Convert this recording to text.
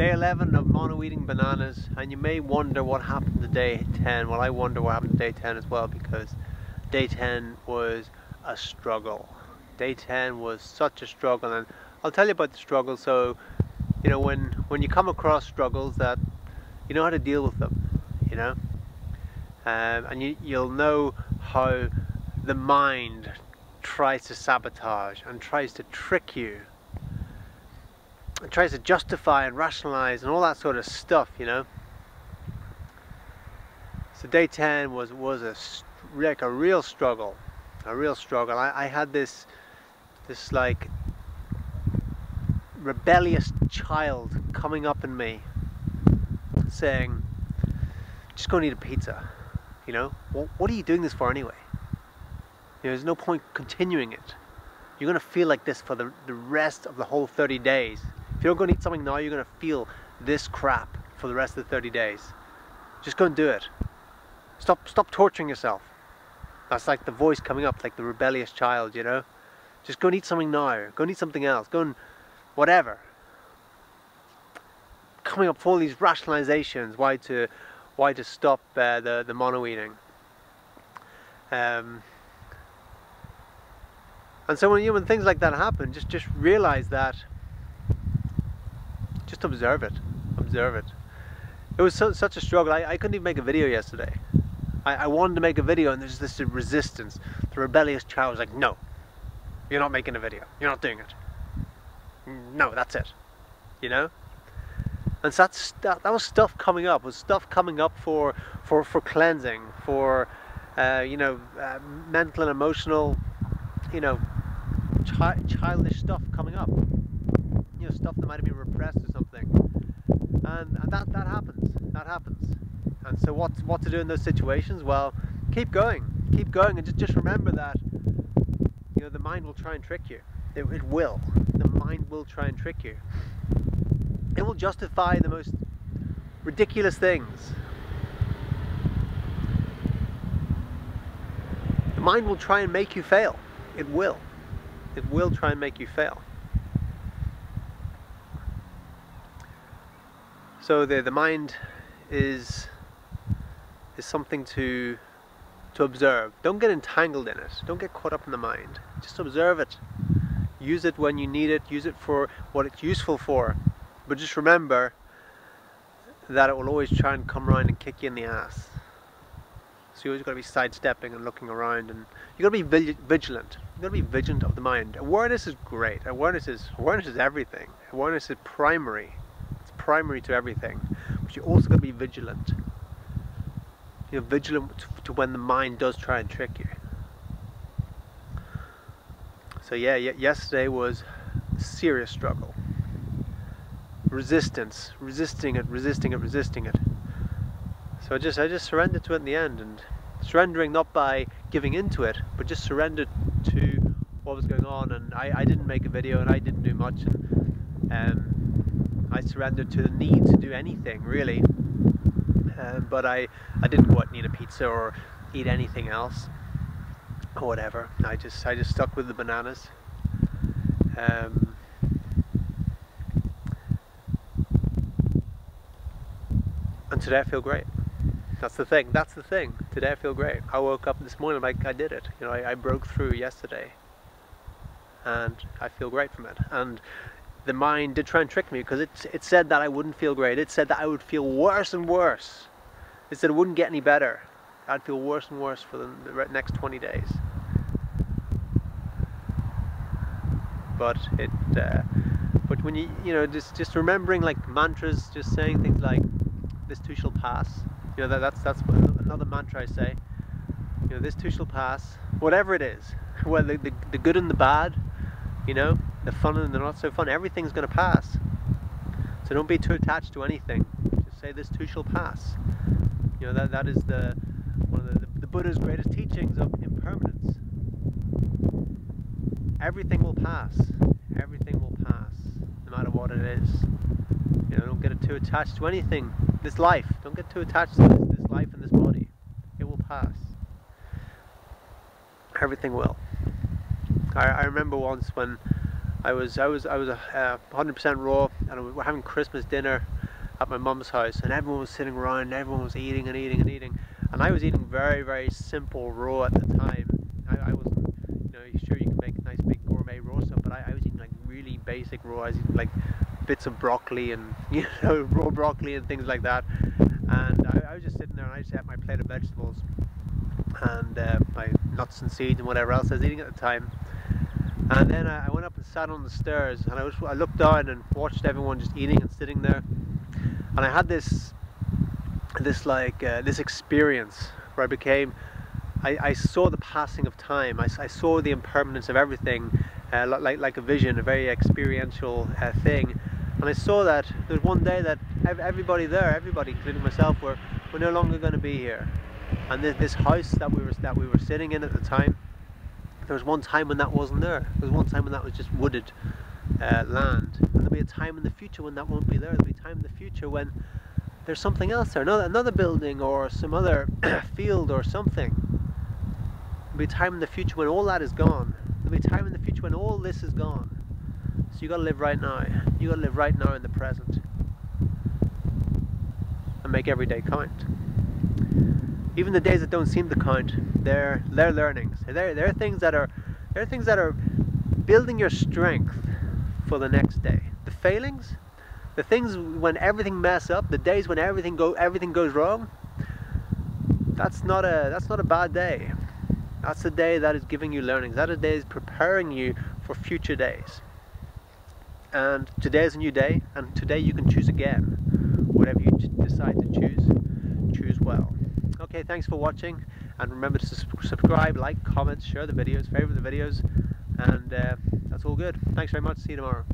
Day 11 of mono eating bananas, and you may wonder what happened to day 10. Well, I wonder what happened to day 10 as well, because day 10 was a struggle. Day 10 was such a struggle, and I'll tell you about the struggle. So, you know, when you come across struggles, that you know how to deal with them, you know, and you'll know how the mind tries to sabotage and tries to trick you. It tries to justify and rationalize and all that sort of stuff, you know. So day 10 was like a real struggle, I had this like rebellious child coming up in me, saying, "Just go and eat a pizza, you know. What are you doing this for anyway? You know, there's no point continuing it. You're gonna feel like this for the rest of the whole 30 days. If you don't go and eat something now, you're going to feel this crap for the rest of the 30 days. Just go and do it. Stop torturing yourself." That's like the voice coming up, like the rebellious child, you know. Just go and eat something now. Go and eat something else. Go and whatever. Coming up with all these rationalizations why to stop the mono eating. And so when things like that happen, just realize that. Just observe it. Observe it. It was such a struggle. I couldn't even make a video yesterday. I wanted to make a video, and there's this resistance. The rebellious child was like, "No, you're not making a video. You're not doing it. No, that's it." You know. And so that was stuff coming up. It was stuff coming up for cleansing, for you know, mental and emotional, you know, childish stuff coming up. You know, stuff that might have been repressed or something, and that happens. And so what to do in those situations? Well, keep going, and just remember that, you know, the mind will try and trick you. It will. The mind will try and trick you. It will justify the most ridiculous things. The mind will try and make you fail. It will try and make you fail. So the mind is something to observe. Don't get entangled in it. Don't get caught up in the mind. Just observe it. Use it when you need it. Use it for what it's useful for. But just remember that it will always try and come around and kick you in the ass. So you always got to be sidestepping and looking around, and you got to be vigilant. You got to be vigilant of the mind. Awareness is great. Awareness is everything. Awareness is primary. Primary to everything, but you also got to be vigilant. You're vigilant to when the mind does try and trick you. So yeah, yesterday was a serious struggle. Resistance, resisting it. So I just surrendered to it in the end, and surrendering not by giving into it, but just surrendered to what was going on. And I didn't make a video, and I didn't do much, and I surrendered to the need to do anything, really. But I didn't go out and eat a pizza or eat anything else or whatever. I just stuck with the bananas. And today I feel great. That's the thing. Today I feel great. I woke up this morning like I did it. You know, I broke through yesterday, and I feel great from it. And the mind did try and trick me, because it said that I wouldn't feel great. It said that I would feel worse and worse. It said it wouldn't get any better. I'd feel worse and worse for the next 20 days. But but when you know, just remembering like mantras, just saying things like, "This too shall pass." You know, that's another mantra I say. You know, this too shall pass. Whatever it is, whether the good and the bad, you know, the fun and the not so fun, everything's going to pass. So don't be too attached to anything. Just say, "This too shall pass." You know, that is one of the Buddha's greatest teachings of impermanence. Everything will pass. Everything will pass, no matter what it is. You know, don't get too attached to anything. This life, don't get too attached to this life and this body. It will pass. Everything will. I remember once when I was 100% raw, and we were having Christmas dinner at my mum's house, and everyone was sitting around, and everyone was eating and eating and eating, and I was eating very, very simple raw at the time. I wasn't, you know, sure you can make nice big gourmet raw stuff, but I was eating like really basic raw. I was eating like bits of broccoli and, you know, raw broccoli and things like that, and I was just sitting there, and I just ate my plate of vegetables and my nuts and seeds and whatever else I was eating at the time. And then I went up and sat on the stairs, and I looked down and watched everyone just eating and sitting there, and I had this experience where I saw the passing of time. I saw the impermanence of everything, like a vision, a very experiential thing. And I saw that there was one day that everybody there, everybody including myself, we're no longer going to be here. And this house that we were sitting in at the time, there was one time when that wasn't there. There was one time when that was just wooded land. And there'll be a time in the future when that won't be there. There'll be a time in the future when there's something else there, another building or some other field or something. There'll be a time in the future when all that is gone. There'll be a time in the future when all this is gone. So you got to live right now. You got to live right now in the present and make every day count. Even the days that don't seem to count, they're learnings. They're things that are building your strength for the next day. The failings, the things when everything mess up, the days when everything goes wrong, that's not a bad day. That's a day that is giving you learnings. That is a day is preparing you for future days. And today is a new day, and today you can choose again. Whatever you decide to choose well. Okay, thanks for watching, and remember to subscribe, like, comment, share the videos, favorite the videos, and that's all good. Thanks very much. See you tomorrow.